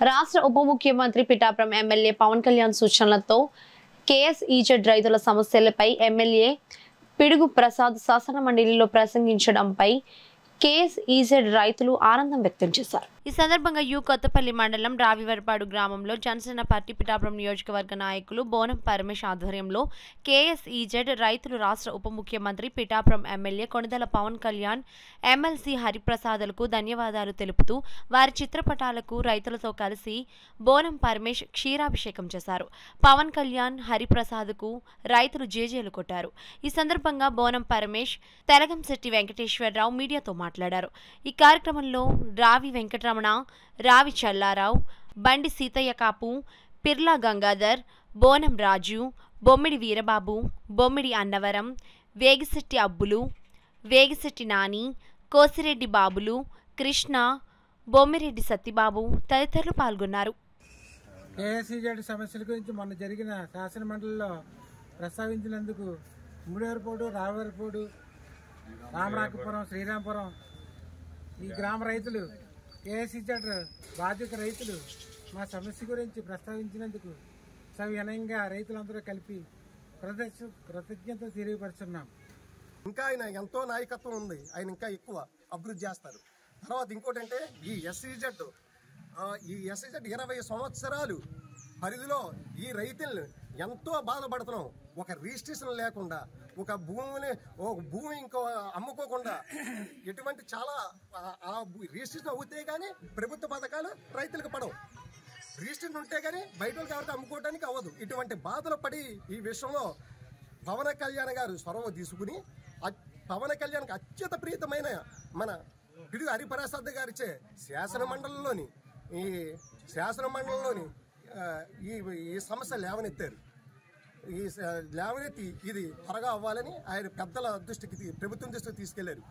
రాష్ట్ర ఉప ముఖ్యమంత్రి పిఠాపురం ఎమ్మెల్యే పవన్ కళ్యాణ్ సూచనలతో కేఎస్ఈజెడ్ రైతుల సమస్యలపై ఎమ్మెల్యే పిడుగు ప్రసాద్ శాసన మండలిలో ప్రసంగించడంపై కేఎస్ఈజెడ్ రైతులు ఆనందం వ్యక్తం చేశారు. ఈ సందర్భంగా కొత్తపల్లి మండలం రావివరపాడు గ్రామంలో జనసేన పార్టీ పిఠాపురం నియోజకవర్గ నాయకులు బోనం పరమేశ్ ఆధ్వర్యంలో కేఎస్ఈజెడ్ రైతులు రాష్ట్ర ఉప ముఖ్యమంత్రి పిఠాపురం ఎమ్మెల్యే కొణిదెల పవన్ కళ్యాణ్, ఎమ్మెల్సీ హరిప్రసాద్లకు ధన్యవాదాలు తెలుపుతూ వారి చిత్రపటాలకు రైతులతో కలిసి బోనం పరమేశ్ క్షీరాభిషేకం చేశారు. పవన్ కళ్యాణ్, హరిప్రసాద్కు రైతులు జేజేలు కొట్టారు. ఈ సందర్భంగా బోనం పరమేశ్, తెలగంశెట్టి వెంకటేశ్వరరావు మీడియాతో మాట్లాడారు. ఈ కార్యక్రమంలో రావి వెంకటరమణ, రావి చల్లారావు, బండి సీతయ్య కాపు, పిర్లా గంగాధర్, బోనం రాజు, బొమ్మిడి వీరబాబు, బొమ్మిడి అన్నవరం, వేగిశెట్టి అబ్బులు, వేగిశెట్టి నాని, కోసిరెడ్డి బాబులు, కృష్ణ, బొమ్మిరెడ్డి సత్తిబాబు తదితరులు పాల్గొన్నారు. కేఎస్ఈజెడ్ సమస్యల గురించి మొన్న జరిగిన శాసన మండలిలో ప్రస్తావించినందుకు ముడేరుపోడు, రావివరపాడు, రామరాకపురం, శ్రీరాంపురం ఈ గ్రామ రైతులు, కేఎస్ఈజెడ్ బాధిత రైతులు మా సమస్య గురించి ప్రస్తావించినందుకు సవినయంగా రైతులందరూ కలిపి కృతజ్ఞత తెలియపరుచున్నాం. ఇంకా ఆయన ఎంతో నాయకత్వం ఉంది, ఆయన ఇంకా ఎక్కువ అభివృద్ధి చేస్తారు. తర్వాత ఇంకోటి అంటే ఈ ఎస్ఈజెడ్ 20 సంవత్సరాలు పరిధిలో ఈ రైతులను ఎంతో బాధపడుతున్నాం. ఒక రిజిస్ట్రేషన్ లేకుండా, ఒక భూమి ఇంకో అమ్ముకోకుండా, ఎటువంటి చాలా రిజిస్ట్రేషన్ అవుతే కానీ ప్రభుత్వ పథకాలు రైతులకు పడవు. రిజిస్ట్రేషన్ ఉంటే కానీ బయట వాళ్ళకి ఎవరికి అమ్ముకోవడానికి అవ్వదు. ఇటువంటి బాధలు పడి ఈ విషయంలో పవన్ కళ్యాణ్ గారు చొరవ తీసుకుని పవన్ కళ్యాణ్కి అత్యంత ప్రీతమైన మన పిడుగు హరిప్రసాద్ గారిచే శాసన మండలిలోని ఈ సమస్య లేవనెత్తారు. ఈ లేవనెత్తి ఇది త్వరగా అవ్వాలని ఆయన పెద్దల దృష్టికి, ప్రభుత్వం దృష్టికి తీసుకెళ్లారు.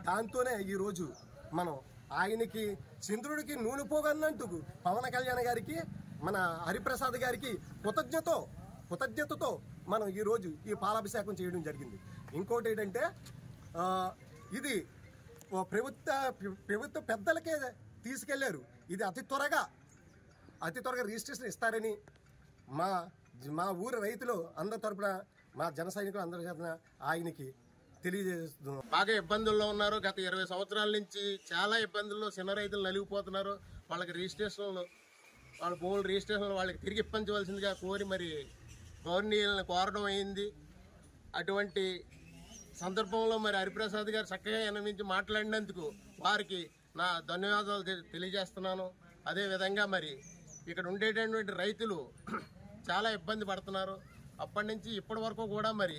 దాంతోనే ఈరోజు మనం ఆయనకి చంద్రుడికి నూనె పోగన్నట్టు పవన్ కళ్యాణ్ గారికి, మన హరిప్రసాద్ గారికి కృతజ్ఞతతో మనం ఈరోజు ఈ పాలాభిషేకం చేయడం జరిగింది. ఇంకోటి ఏంటంటే ఇది ప్రభుత్వ పెద్దలకే తీసుకెళ్లారు. ఇది అతి త్వరగా రిజిస్ట్రేషన్ ఇస్తారని మా ఊరి రైతులు అందరి తరపున, మా జన సైనికులు అందరి తరపున ఆయనకి తెలియజేస్తున్నాం. బాగా ఇబ్బందుల్లో ఉన్నారు. గత 20 సంవత్సరాల నుంచి చాలా ఇబ్బందుల్లో చిన్న రైతులు నలిగిపోతున్నారు. వాళ్ళకి రిజిస్ట్రేషన్లు, వాళ్ళ భూములు రిజిస్ట్రేషన్లు వాళ్ళకి తిరిగి ఇప్పించవలసిందిగా కోరి మరి గవర్నీలను కోరడం అయింది. అటువంటి సందర్భంలో మరి హరిప్రసాద్ గారు చక్కగా విన్నవించి మాట్లాడినందుకు వారికి నా ధన్యవాదాలు తెలియజేస్తున్నాను. అదేవిధంగా మరి ఇక్కడ ఉండేటటువంటి రైతులు చాలా ఇబ్బంది పడుతున్నారు. అప్పటి నుంచి ఇప్పటి వరకు కూడా మరి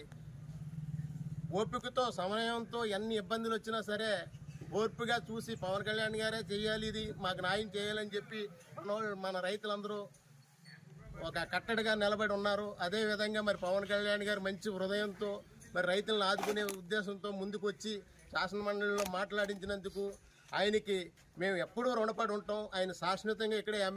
ఓపికతో, సమయంతో ఎన్ని ఇబ్బందులు వచ్చినా సరే ఓర్పుగా చూసి పవన్ కళ్యాణ్ గారే చేయాలి, ఇది మాకు న్యాయం చేయాలని చెప్పి మన రైతులందరూ ఒక కట్టడిగా నిలబడి ఉన్నారు. అదేవిధంగా మరి పవన్ కళ్యాణ్ గారు మంచి హృదయంతో మరి రైతులను ఆదుకునే ఉద్దేశంతో ముందుకు వచ్చి శాసన మండలిలో మాట్లాడించినందుకు ఆయనకి మేము ఎప్పుడూ రుణపడి ఉంటాం. ఆయన శాశ్వతంగా ఇక్కడే ఎమ్మెల్యే